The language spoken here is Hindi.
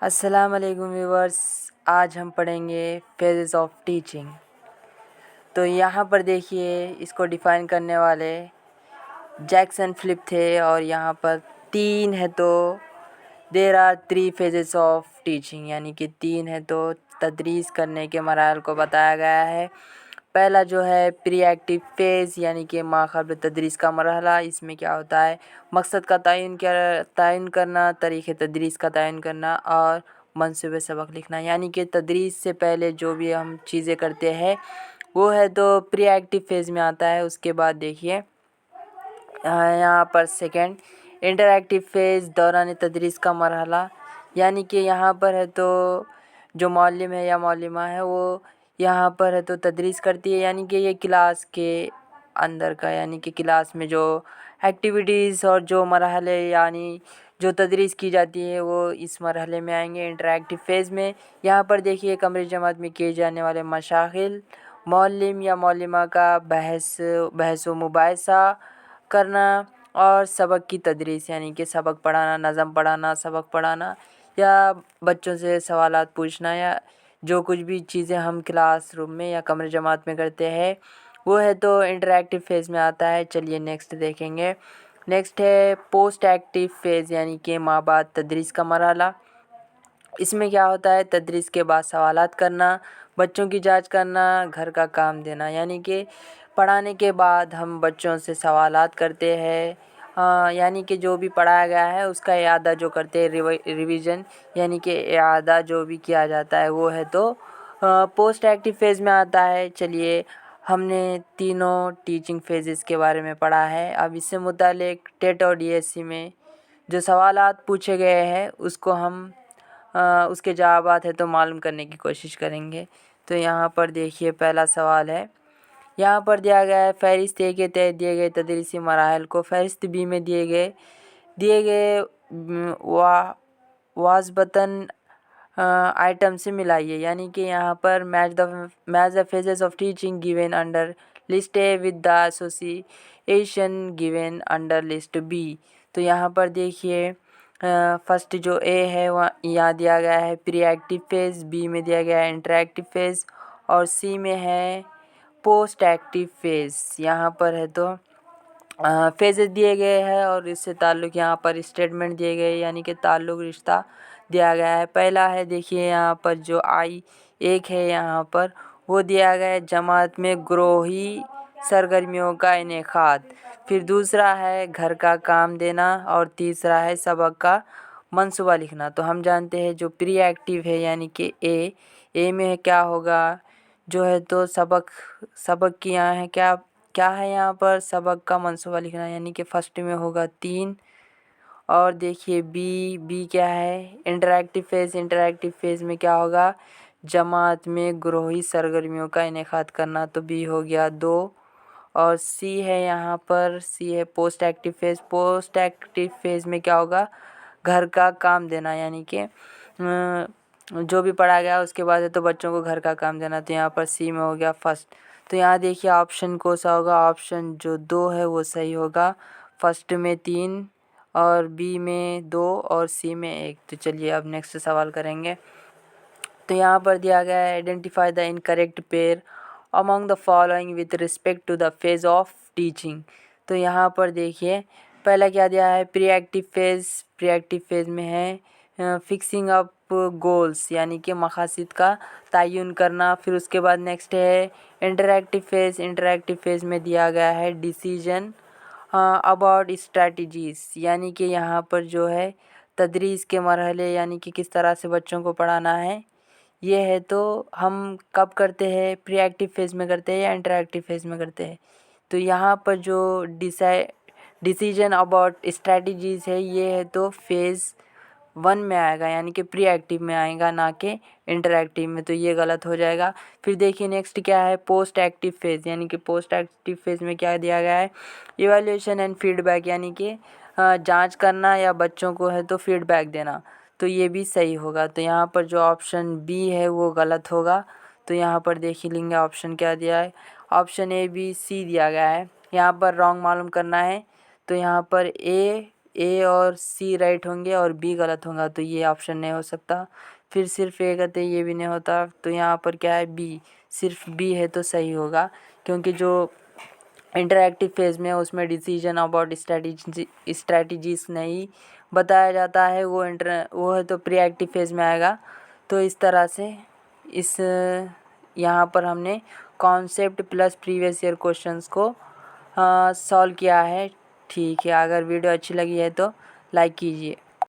अस्सलाम वालेकुम व्यूवर्स। आज हम पढ़ेंगे फेजेस ऑफ टीचिंग। तो यहाँ पर देखिए, इसको डिफ़ाइन करने वाले जैक्सन फिलिप थे और यहाँ पर 3 है तो there are 3 phases of teaching, यानी कि 3 है तो तदरीस करने के मराहल को बताया गया है। पहला जो है प्री एक्टिव फ़ेज़, यानी कि माक़ाबिल तदरीस का मरहला। इसमें क्या होता है, मकसद का तयन करना, तरीक़े तदरीस का तयन करना और मंसूबे सबक लिखना। यानी कि तदरीस से पहले जो भी हम चीज़ें करते हैं वो है तो प्री एक्टिव फ़ेज़ में आता है। उसके बाद देखिए यहाँ पर सेकंड इंटरएक्टिव फ़ेज़, दौरान तदरीस का मरहला। यानी कि यहाँ पर है तो जो मौल्लिम है या मौल्लिमा है वो यहाँ पर है तो तदरीस करती है, यानी कि ये क्लास के अंदर का, यानी कि क्लास में जो एक्टिविटीज़ और जो मरहले यानी जो तदरीस की जाती है वो इस मरहले में आएंगे इंटरएक्टिव फ़ेज़ में। यहाँ पर देखिए कमरे जमात में किए जाने वाले मशागिल, मौल्लिम या मौल्लिमा का बहस व मुबाहिसा करना और सबक की तदरीस, यानी कि सबक पढ़ाना, नज़म पढ़ाना, सबक पढ़ाना या बच्चों से सवालात पूछना या जो कुछ भी चीज़ें हम क्लासरूम में या कमरे जमात में करते हैं वो है तो इंटरएक्टिव फ़ेज़ में आता है। चलिए नेक्स्ट देखेंगे। नेक्स्ट है पोस्ट एक्टिव फ़ेज़, यानी कि माँ बाद तदरीस का मरहला। इसमें क्या होता है, तदरीस के बाद सवालात करना, बच्चों की जांच करना, घर का काम देना। यानी कि पढ़ाने के बाद हम बच्चों से सवालात करते हैं, यानी कि जो भी पढ़ाया गया है उसका इआदा जो करते हैं, रिवीजन, यानी कि इआदा जो भी किया जाता है वो है तो पोस्ट एक्टिव फ़ेज़ में आता है। चलिए हमने तीनों टीचिंग फ़ेजेस के बारे में पढ़ा है। अब इससे मुतालिक टेट और डीएससी में जो सवालात पूछे गए हैं उसको हम उसके जवाबात है तो मालूम करने की कोशिश करेंगे। तो यहाँ पर देखिए पहला सवाल है, यहाँ पर दिया गया है फ़हरिस्त ए के तहत दिए गए तदरीसी मराहल को फ़हरिस्त बी में दिए गए वाज़बतन आइटम से मिलाइए। यानी कि यहाँ पर match the phases of teaching given under list A with the association given under list B. तो यहाँ पर देखिए फर्स्ट जो ए है वहाँ यहाँ दिया गया है प्री एक्टिव फ़ेज़, बी में दिया गया है इंटरएक्टिव फ़ेज़ और सी में है पोस्ट एक्टिव फ़ेज़। यहाँ पर है तो फ़ेजेस दिए गए हैं और इससे ताल्लुक़ यहाँ पर स्टेटमेंट दिए गए, यानी कि ताल्लुक़ रिश्ता दिया गया है। पहला है देखिए यहाँ पर जो आई एक है यहाँ पर वो दिया गया है जमात में ग्रोही सरगर्मियों का इनेकाद। फिर दूसरा है घर का काम देना और तीसरा है सबक का मंसूबा लिखना। तो हम जानते हैं जो प्री एक्टिव है यानी कि ए में क्या होगा, जो है तो सबक की यहाँ है क्या है यहाँ पर सबक का मंसूबा लिखना, यानी कि फर्स्ट में होगा 3। और देखिए बी क्या है इंटरएक्टिव फ़ेज़ में क्या होगा, जमात में ग्रोही सरगर्मियों का इनेकाद करना, तो बी हो गया 2। और सी है यहाँ पर सी है पोस्ट एक्टिव फ़ेज़ में क्या होगा, घर का काम देना, यानी कि जो भी पढ़ा गया उसके बाद है तो बच्चों को घर का काम देना। तो यहाँ पर सी में हो गया फर्स्ट। तो यहाँ देखिए ऑप्शन कौन सा होगा, ऑप्शन जो 2 है वो सही होगा। फर्स्ट में 3 और बी में 2 और सी में 1। तो चलिए अब नेक्स्ट सवाल करेंगे। तो यहाँ पर दिया गया है identify the incorrect pair among the following with respect to the phase of teaching. तो यहाँ पर देखिए पहला क्या दिया है प्री एक्टिव फ़ेज़ में है फिक्सिंग अप गोल्स, यानी कि मकासद का तयन करना। फिर उसके बाद नेक्स्ट है इंटरएक्टिव फ़ेज़ में दिया गया है डिसीजन अबाउट स्ट्रैटेजीज़, यानी कि यहाँ पर जो है तदरीस के मरहले, यानी कि किस तरह से बच्चों को पढ़ाना है। ये है तो हम कब करते हैं, प्री एक्टिव फ़ेज़ में करते हैं या इंटरएक्टिव फ़ेज़ में करते हैं। तो यहाँ पर जो डिसीजन अबाउट स्ट्रैटेजीज़ है ये है तो फ़ेज़ 1 में आएगा, यानी कि प्री एक्टिव में आएगा ना कि इंटरएक्टिव में, तो ये गलत हो जाएगा। फिर देखिए नेक्स्ट क्या है पोस्ट एक्टिव फ़ेज़, यानी कि पोस्ट एक्टिव फ़ेज़ में क्या दिया गया है इवैल्यूएशन एंड फीडबैक, यानी कि जांच करना या बच्चों को है तो फीडबैक देना। तो ये भी सही होगा। तो यहाँ पर जो ऑप्शन बी है वो गलत होगा। तो यहाँ पर देख ही लेंगे ऑप्शन क्या दिया है, ऑप्शन ए बी सी दिया गया है। यहाँ पर रॉन्ग मालूम करना है तो यहाँ पर ए ए और सी राइट होंगे और बी गलत होगा, तो ये ऑप्शन नहीं हो सकता। फिर सिर्फ ए कहते ये भी नहीं होता, तो यहाँ पर क्या है, बी, सिर्फ बी है तो सही होगा, क्योंकि जो इंटरैक्टिव फेज में उसमें डिसीजन अबाउट स्ट्रैटेजीज नहीं बताया जाता है, वो है तो प्री एक्टिव फेज में आएगा। तो इस तरह से इस यहाँ पर हमने concept plus previous year questions को सॉल्व किया है। ठीक है, अगर वीडियो अच्छी लगी है तो लाइक कीजिए।